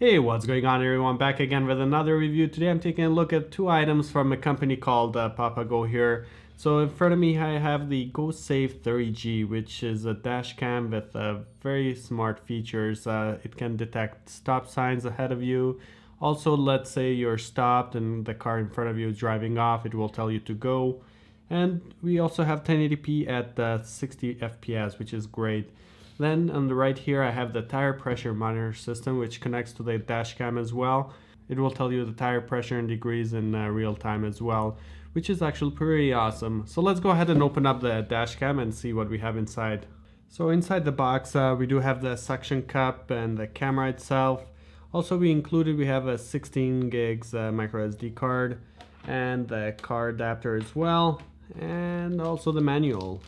Hey, what's going on everyone? Back again with another review. Today I'm taking a look at two items from a company called PAPAGO here. So in front of me I have the GoSafe 30G, which is a dash cam with very smart features. It can detect stop signs ahead of you. Also, let's say you're stopped and the car in front of you is driving off, it will tell you to go. And we also have 1080p at 60 FPS, which is great. Then on the right here I have the tire pressure monitor system, which connects to the dash cam as well. It will tell you the tire pressure in degrees in real time as well, which is actually pretty awesome. So let's go ahead and open up the dash cam and see what we have inside. So inside the box we do have the suction cup and the camera itself. Also we have a 16 gigs micro SD card and the car adapter as well, and also the manual.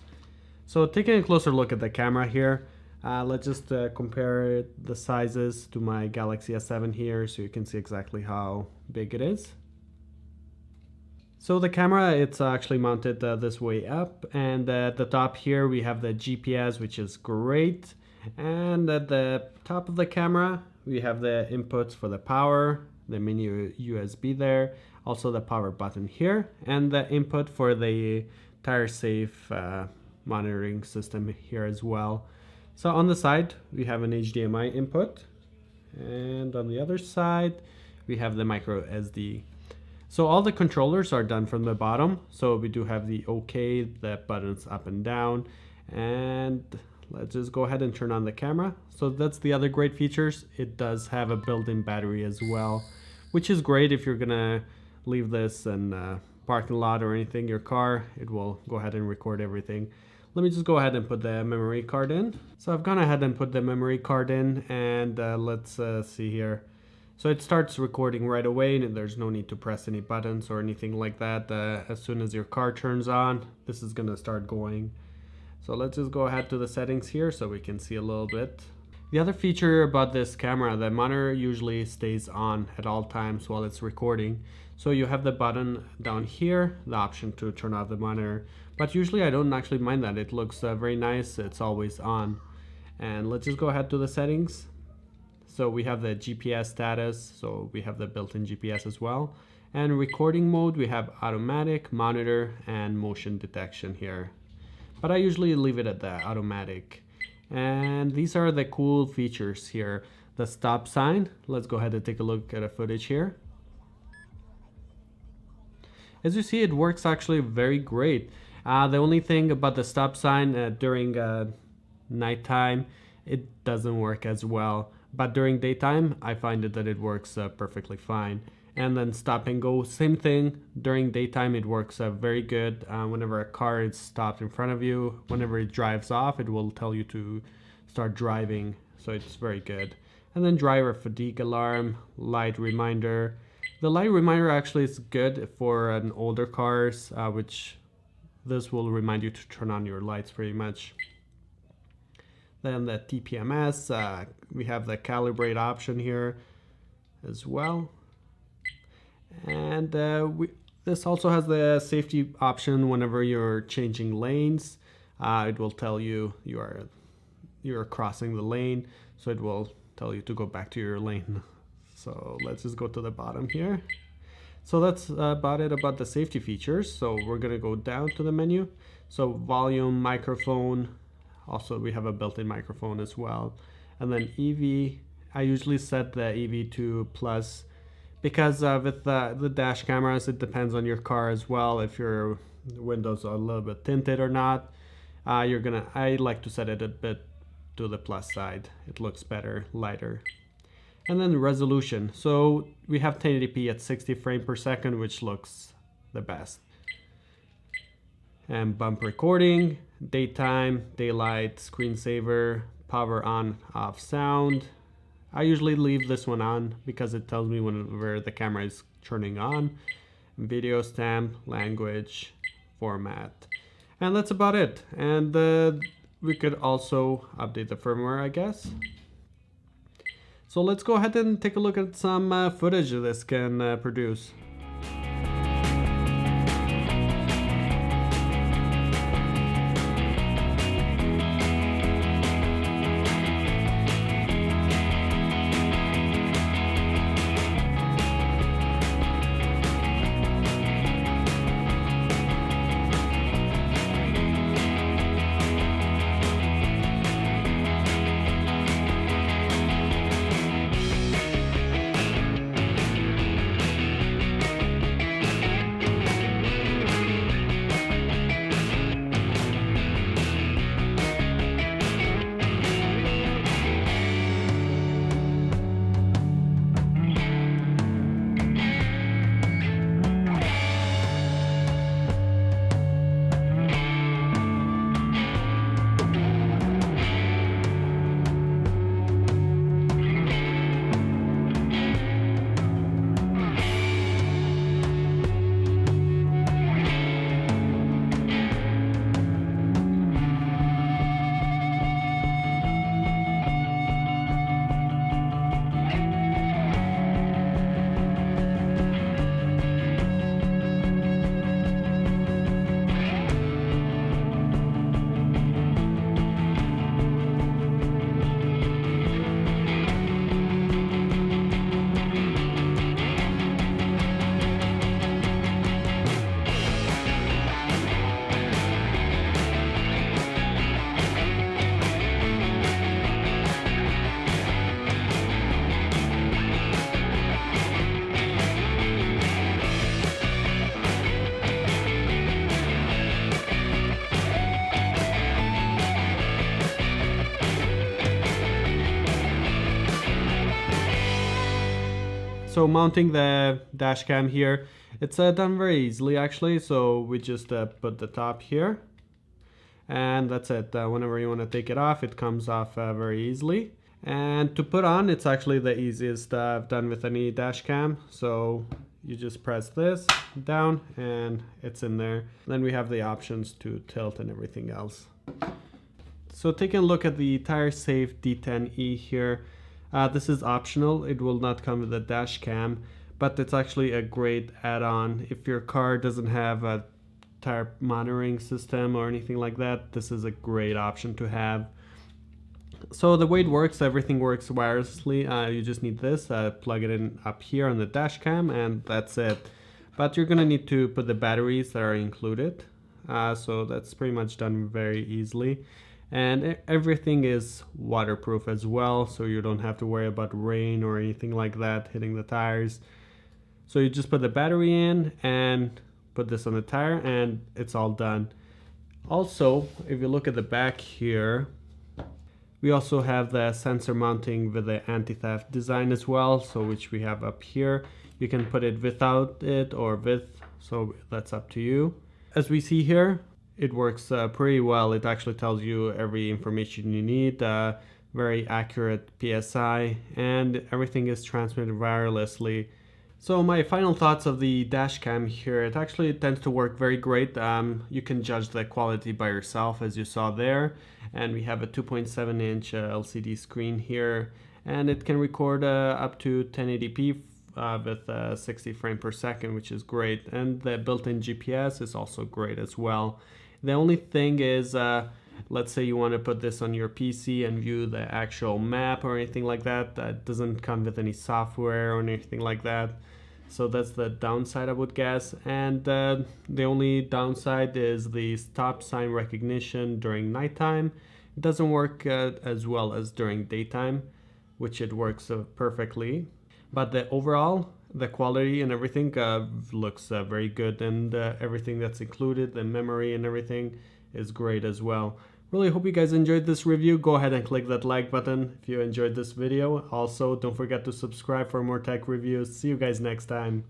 So taking a closer look at the camera here, let's just compare the sizes to my Galaxy S7 here so you can see exactly how big it is. So the camera, it's actually mounted this way up, and at the top here we have the GPS, which is great. And at the top of the camera we have the inputs for the power, the mini USB there, also the power button here, and the input for the TireSafe monitoring system here as well. So on the side we have an HDMI input, and on the other side we have the micro SD. So all the controllers are done from the bottom. So we do have the OK, the buttons up and down, and let's just go ahead and turn on the camera. So that's the other great features. It does have a built-in battery as well, which is great if you're gonna leave this in a parking lot or anything, your car, it will go ahead and record everything. Let me just go ahead and put the memory card in. So I've gone ahead and put the memory card in, and let's see here. So it starts recording right away, and there's no need to press any buttons or anything like that. As soon as your car turns on, this is gonna start going. So let's just go ahead to the settings here so we can see a little bit. The other feature about this camera, the monitor usually stays on at all times while it's recording. So you have the button down here, the option to turn off the monitor. But usually I don't actually mind that. It looks very nice. It's always on. And let's just go ahead to the settings. So we have the GPS status. So we have the built-in GPS as well. And recording mode, we have automatic, monitor, and motion detection here. But I usually leave it at the automatic. And these are the cool features here. The stop sign. Let's go ahead and take a look at a footage here. As you see, it works actually very great. The only thing about the stop sign during nighttime, it doesn't work as well. But during daytime, I find that it works perfectly fine. And then stop and go, same thing. During daytime, it works very good. Whenever a car is stopped in front of you, whenever it drives off, it will tell you to start driving. So it's very good. And then driver fatigue alarm, light reminder. The light reminder actually is good for an older cars, which this will remind you to turn on your lights pretty much. Then the TPMS, we have the calibrate option here as well. And this also has the safety option whenever you're changing lanes. It will tell you you're crossing the lane, so it will tell you to go back to your lane. So let's just go to the bottom here. So that's about it about the safety features. So we're gonna go down to the menu. So volume, microphone, also we have a built-in microphone as well. And then EV, I usually set the EV to plus, because with the dash cameras, it depends on your car as well. If your windows are a little bit tinted or not, I like to set it a bit to the plus side. It looks better, lighter. And then resolution. So we have 1080p at 60 frames per second, which looks the best. And bump recording, daytime, daylight, screensaver, power on, off sound. I usually leave this one on because it tells me whenever the camera is turning on. Video stamp, language, format. And that's about it. And we could also update the firmware, I guess. So let's go ahead and take a look at some footage this can produce. So mounting the dash cam here, it's done very easily actually. So we just put the top here, and that's it. Whenever you want to take it off, it comes off very easily. And to put on, it's actually the easiest I've done with any dash cam. So you just press this down and it's in there. Then we have the options to tilt and everything else. So taking a look at the TireSafe D10E here, this is optional. It will not come with a dash cam, but it's actually a great add-on. If your car doesn't have a tire monitoring system or anything like that, this is a great option to have. So the way it works, everything works wirelessly. You just need this, plug it in up here on the dash cam, and that's it. But you're gonna need to put the batteries that are included. So that's pretty much done very easily. And everything is waterproof as well, so you don't have to worry about rain or anything like that hitting the tires. So you just put the battery in and put this on the tire and it's all done. Also, if you look at the back here, we also have the sensor mounting with the anti-theft design as well, so which we have up here. You can put it without it or with, so that's up to you. As we see here, it works pretty well. It actually tells you every information you need, very accurate PSI, and everything is transmitted wirelessly. So my final thoughts of the dash cam here, it actually tends to work very great. You can judge the quality by yourself, as you saw there. And we have a 2.7-inch LCD screen here, and it can record up to 1080p with 60 frames per second, which is great. And the built-in GPS is also great as well. The only thing is, let's say you want to put this on your PC and view the actual map or anything like that. That doesn't come with any software or anything like that. So that's the downside, I would guess. And the only downside is the stop sign recognition during nighttime. It doesn't work as well as during daytime, which it works perfectly. But the overall, the quality and everything looks very good, and everything that's included, the memory and everything is great as well. Really hope you guys enjoyed this review. Go ahead and click that like button if you enjoyed this video. Also, don't forget to subscribe for more tech reviews. See you guys next time.